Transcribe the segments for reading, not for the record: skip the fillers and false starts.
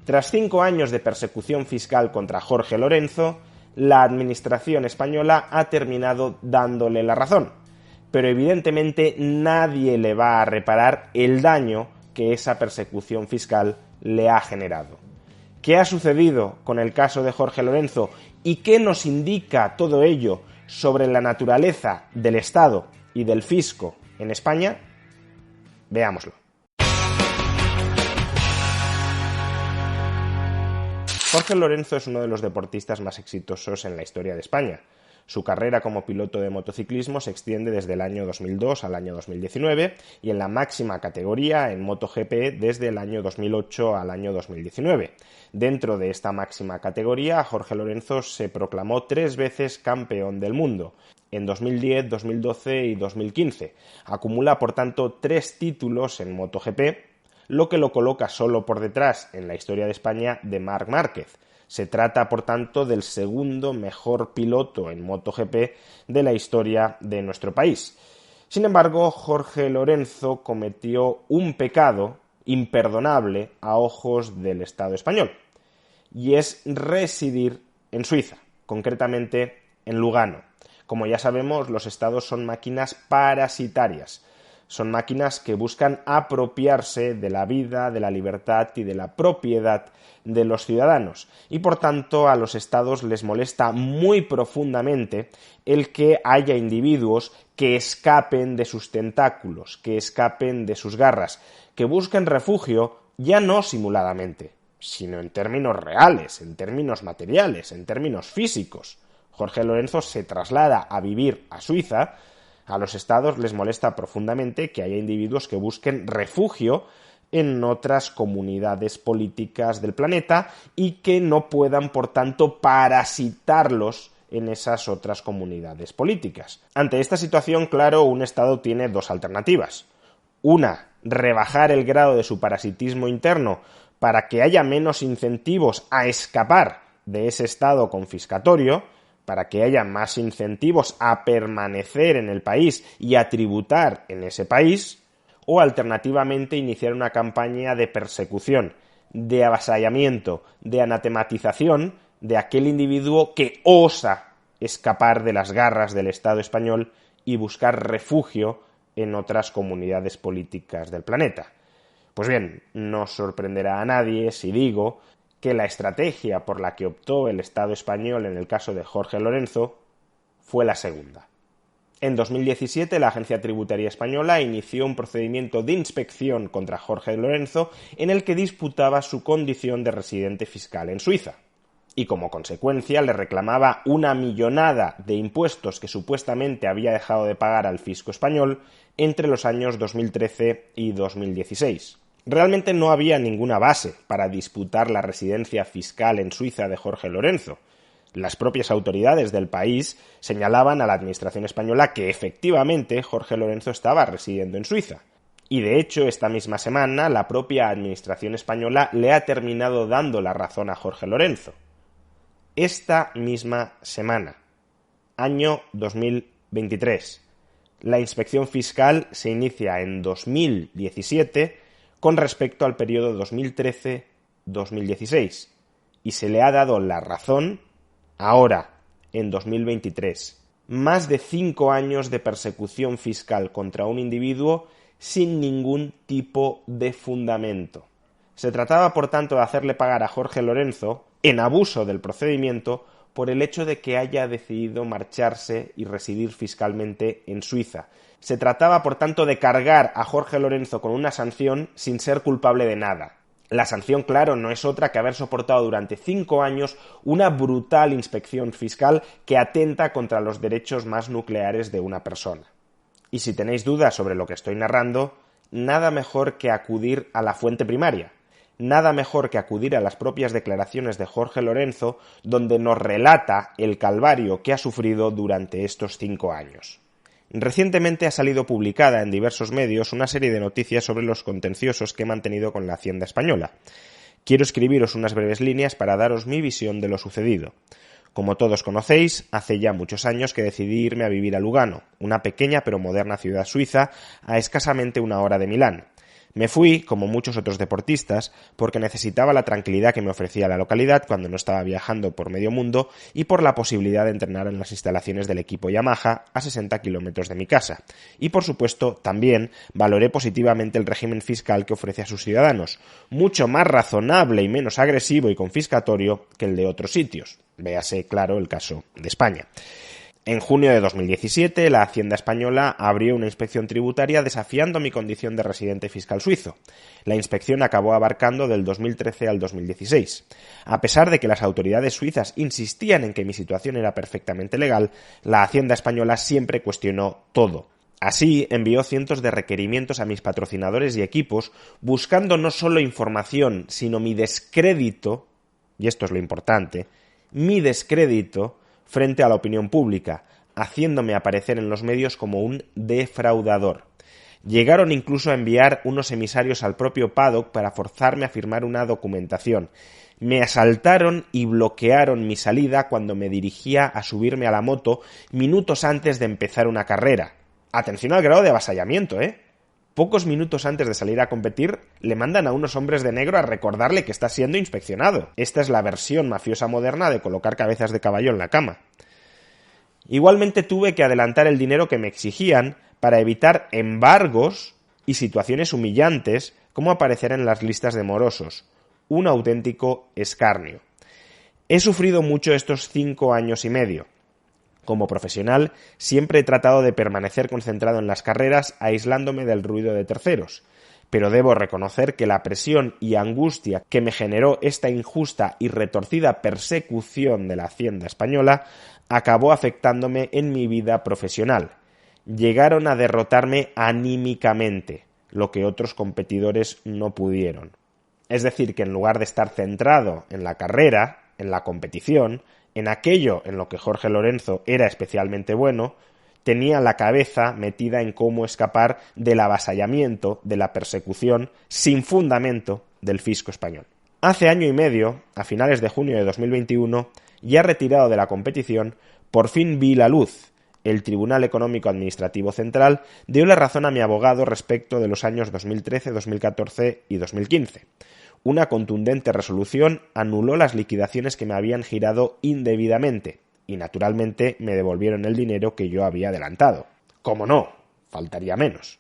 Tras 5 años de persecución fiscal contra Jorge Lorenzo, la administración española ha terminado dándole la razón, pero evidentemente nadie le va a reparar el daño que esa persecución fiscal le ha generado. ¿Qué ha sucedido con el caso de Jorge Lorenzo y qué nos indica todo ello sobre la naturaleza del Estado y del fisco en España? Veámoslo. Jorge Lorenzo es uno de los deportistas más exitosos en la historia de España. Su carrera como piloto de motociclismo se extiende desde el año 2002 al año 2019 y en la máxima categoría en MotoGP desde el año 2008 al año 2019. Dentro de esta máxima categoría, Jorge Lorenzo se proclamó 3 veces campeón del mundo, en 2010, 2012 y 2015. Acumula, por tanto, 3 títulos en MotoGP, lo que lo coloca solo por detrás en la historia de España de Marc Márquez. Se trata, por tanto, del segundo mejor piloto en MotoGP de la historia de nuestro país. Sin embargo, Jorge Lorenzo cometió un pecado imperdonable a ojos del Estado español, y es residir en Suiza, concretamente en Lugano. Como ya sabemos, los estados son máquinas parasitarias. Son máquinas que buscan apropiarse de la vida, de la libertad y de la propiedad de los ciudadanos. Y por tanto a los estados les molesta muy profundamente el que haya individuos que escapen de sus tentáculos, que escapen de sus garras, que busquen refugio ya no simuladamente, sino en términos reales, en términos materiales, en términos físicos. Jorge Lorenzo se traslada a vivir a Suiza. A los estados les molesta profundamente que haya individuos que busquen refugio en otras comunidades políticas del planeta y que no puedan, por tanto, parasitarlos en esas otras comunidades políticas. Ante esta situación, claro, un estado tiene 2 alternativas. Una, rebajar el grado de su parasitismo interno para que haya menos incentivos a escapar de ese estado confiscatorio, para que haya más incentivos a permanecer en el país y a tributar en ese país, o alternativamente iniciar una campaña de persecución, de avasallamiento, de anatematización de aquel individuo que osa escapar de las garras del Estado español y buscar refugio en otras comunidades políticas del planeta. Pues bien, no sorprenderá a nadie si digo que la estrategia por la que optó el Estado español en el caso de Jorge Lorenzo fue la segunda. En 2017, la Agencia Tributaria Española inició un procedimiento de inspección contra Jorge Lorenzo en el que disputaba su condición de residente fiscal en Suiza. Y como consecuencia le reclamaba una millonada de impuestos que supuestamente había dejado de pagar al fisco español entre los años 2013 y 2016. Realmente no había ninguna base para disputar la residencia fiscal en Suiza de Jorge Lorenzo. Las propias autoridades del país señalaban a la administración española que efectivamente Jorge Lorenzo estaba residiendo en Suiza. Y de hecho, esta misma semana, la propia administración española le ha terminado dando la razón a Jorge Lorenzo. Esta misma semana, año 2023. La inspección fiscal se inicia en 2017 con respecto al periodo 2013-2016 y se le ha dado la razón ahora, en 2023. Más de 5 años de persecución fiscal contra un individuo sin ningún tipo de fundamento. Se trataba, por tanto, de hacerle pagar a Jorge Lorenzo, en abuso del procedimiento, por el hecho de que haya decidido marcharse y residir fiscalmente en Suiza. Se trataba, por tanto, de cargar a Jorge Lorenzo con una sanción sin ser culpable de nada. La sanción, claro, no es otra que haber soportado durante 5 años una brutal inspección fiscal que atenta contra los derechos más nucleares de una persona. Y si tenéis dudas sobre lo que estoy narrando, nada mejor que acudir a la fuente primaria. Nada mejor que acudir a las propias declaraciones de Jorge Lorenzo, donde nos relata el calvario que ha sufrido durante estos 5 años. Recientemente ha salido publicada en diversos medios una serie de noticias sobre los contenciosos que he mantenido con la Hacienda española. Quiero escribiros unas breves líneas para daros mi visión de lo sucedido. Como todos conocéis, hace ya muchos años que decidí irme a vivir a Lugano, una pequeña pero moderna ciudad suiza a escasamente 1 hora de Milán. Me fui, como muchos otros deportistas, porque necesitaba la tranquilidad que me ofrecía la localidad cuando no estaba viajando por medio mundo y por la posibilidad de entrenar en las instalaciones del equipo Yamaha a 60 kilómetros de mi casa. Y por supuesto, también valoré positivamente el régimen fiscal que ofrece a sus ciudadanos, mucho más razonable y menos agresivo y confiscatorio que el de otros sitios. Véase, claro, el caso de España. En junio de 2017, la Hacienda española abrió una inspección tributaria desafiando mi condición de residente fiscal suizo. La inspección acabó abarcando del 2013 al 2016. A pesar de que las autoridades suizas insistían en que mi situación era perfectamente legal, la Hacienda española siempre cuestionó todo. Así, envió cientos de requerimientos a mis patrocinadores y equipos buscando no solo información, sino mi descrédito, y esto es lo importante, mi descrédito frente a la opinión pública, haciéndome aparecer en los medios como un defraudador. Llegaron incluso a enviar unos emisarios al propio paddock para forzarme a firmar una documentación. Me asaltaron y bloquearon mi salida cuando me dirigía a subirme a la moto minutos antes de empezar una carrera. Atención al grado de avasallamiento, ¿eh? Pocos minutos antes de salir a competir, le mandan a unos hombres de negro a recordarle que está siendo inspeccionado. Esta es la versión mafiosa moderna de colocar cabezas de caballo en la cama. Igualmente tuve que adelantar el dinero que me exigían para evitar embargos y situaciones humillantes como aparecer en las listas de morosos. Un auténtico escarnio. He sufrido mucho estos 5 años y medio. Como profesional, siempre he tratado de permanecer concentrado en las carreras, aislándome del ruido de terceros. Pero debo reconocer que la presión y angustia que me generó esta injusta y retorcida persecución de la Hacienda española acabó afectándome en mi vida profesional. Llegaron a derrotarme anímicamente, lo que otros competidores no pudieron. Es decir, que en lugar de estar centrado en la carrera, en la competición, en aquello en lo que Jorge Lorenzo era especialmente bueno, tenía la cabeza metida en cómo escapar del avasallamiento, de la persecución sin fundamento del fisco español. Hace año y medio, a finales de junio de 2021, ya retirado de la competición, por fin vi la luz. El Tribunal Económico Administrativo Central dio la razón a mi abogado respecto de los años 2013, 2014 y 2015. Una contundente resolución anuló las liquidaciones que me habían girado indebidamente y, naturalmente, me devolvieron el dinero que yo había adelantado. ¿Cómo no? Faltaría menos.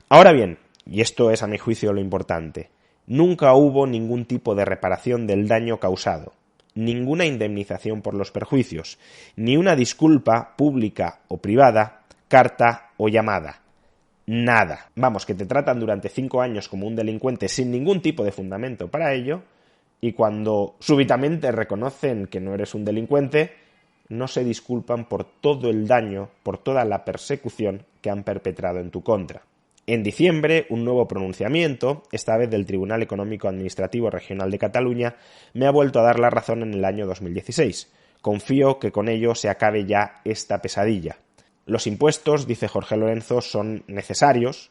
Ahora bien, y esto es a mi juicio lo importante, nunca hubo ningún tipo de reparación del daño causado, ninguna indemnización por los perjuicios, ni una disculpa pública o privada, carta o llamada. Nada. Vamos, que te tratan durante 5 años como un delincuente sin ningún tipo de fundamento para ello, y cuando súbitamente reconocen que no eres un delincuente, no se disculpan por todo el daño, por toda la persecución que han perpetrado en tu contra. En diciembre, un nuevo pronunciamiento, esta vez del Tribunal Económico Administrativo Regional de Cataluña, me ha vuelto a dar la razón en el año 2016. Confío que con ello se acabe ya esta pesadilla. Los impuestos, dice Jorge Lorenzo, son necesarios.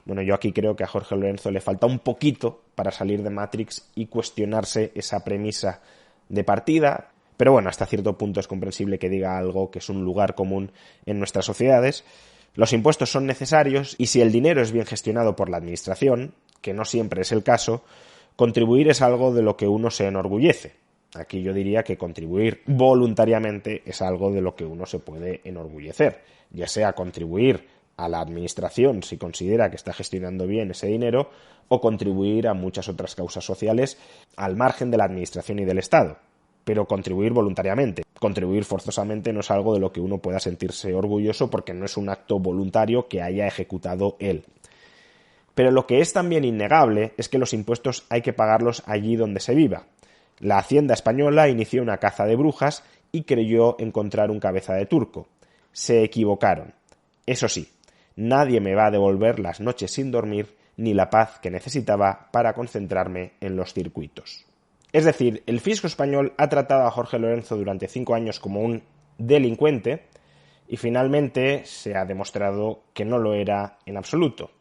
Bueno, yo aquí creo que a Jorge Lorenzo le falta un poquito para salir de Matrix y cuestionarse esa premisa de partida. Pero bueno, hasta cierto punto es comprensible que diga algo que es un lugar común en nuestras sociedades. Los impuestos son necesarios y si el dinero es bien gestionado por la administración, que no siempre es el caso, contribuir es algo de lo que uno se enorgullece. Aquí yo diría que contribuir voluntariamente es algo de lo que uno se puede enorgullecer, ya sea contribuir a la administración si considera que está gestionando bien ese dinero o contribuir a muchas otras causas sociales al margen de la administración y del Estado. Pero contribuir voluntariamente. Contribuir forzosamente no es algo de lo que uno pueda sentirse orgulloso porque no es un acto voluntario que haya ejecutado él. Pero lo que es también innegable es que los impuestos hay que pagarlos allí donde se viva. La Hacienda española inició una caza de brujas y creyó encontrar un cabeza de turco. Se equivocaron. Eso sí, nadie me va a devolver las noches sin dormir ni la paz que necesitaba para concentrarme en los circuitos. Es decir, el fisco español ha tratado a Jorge Lorenzo durante 5 años como un delincuente y finalmente se ha demostrado que no lo era en absoluto.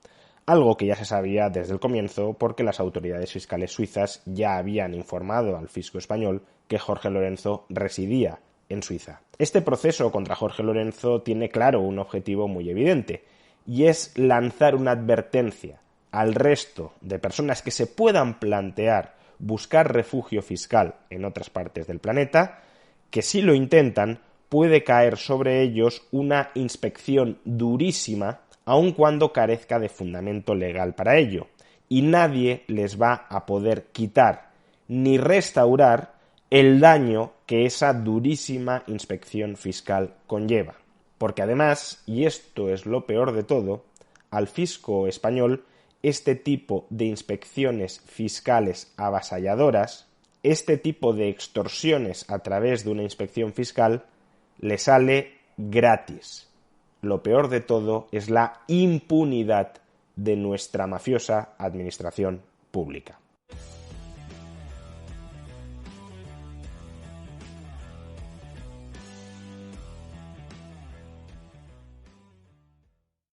Algo que ya se sabía desde el comienzo porque las autoridades fiscales suizas ya habían informado al fisco español que Jorge Lorenzo residía en Suiza. Este proceso contra Jorge Lorenzo tiene claro un objetivo muy evidente y es lanzar una advertencia al resto de personas que se puedan plantear buscar refugio fiscal en otras partes del planeta, que si lo intentan puede caer sobre ellos una inspección durísima, aun cuando carezca de fundamento legal para ello, y nadie les va a poder quitar ni restaurar el daño que esa durísima inspección fiscal conlleva. Porque además, y esto es lo peor de todo, al fisco español este tipo de inspecciones fiscales avasalladoras, este tipo de extorsiones a través de una inspección fiscal, le sale gratis. Lo peor de todo es la impunidad de nuestra mafiosa administración pública.